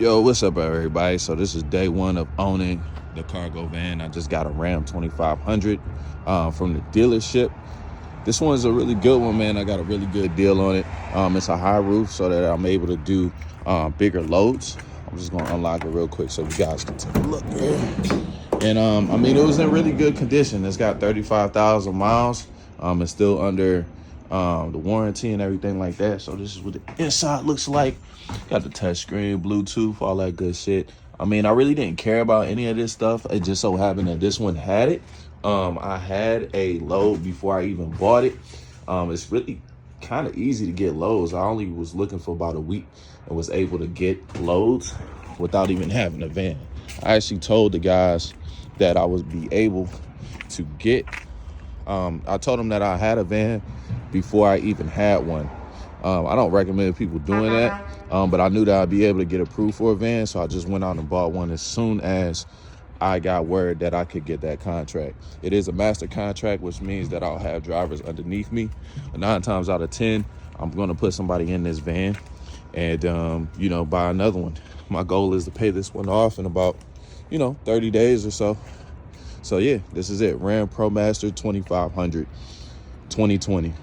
Yo, what's up, everybody? So this is day one of owning the cargo van. I just got a Ram 2500 from the dealership. This one's a really good one, man. I got a really good deal on it. It's a high roof so that I'm able to do bigger loads. I'm just gonna unlock it real quick so you guys can take a look here. And I mean, it was in really good condition. It's got 35,000 miles. It's still under the warranty and everything like that. So this is what the inside looks like. Got the touch screen, Bluetooth, all that good shit. I mean, I really didn't care about any of this stuff. It just so happened that this one had it. I had a load before I even bought it. It's really kind of easy to get loads. I only was looking for about a week and was able to get loads without even having a van. I actually told the guys that I would be able to get, I told them that I had a van before I even had one. I don't recommend people doing that, but I knew that I'd be able to get approved for a van, so I just went out and bought one as soon as I got word that I could get that contract. It is a master contract, which means that I'll have drivers underneath me. 9 times out of 10, I'm gonna put somebody in this van and, buy another one. My goal is to pay this one off in about, 30 days or so. So yeah, this is it. Ram ProMaster 2500 2020.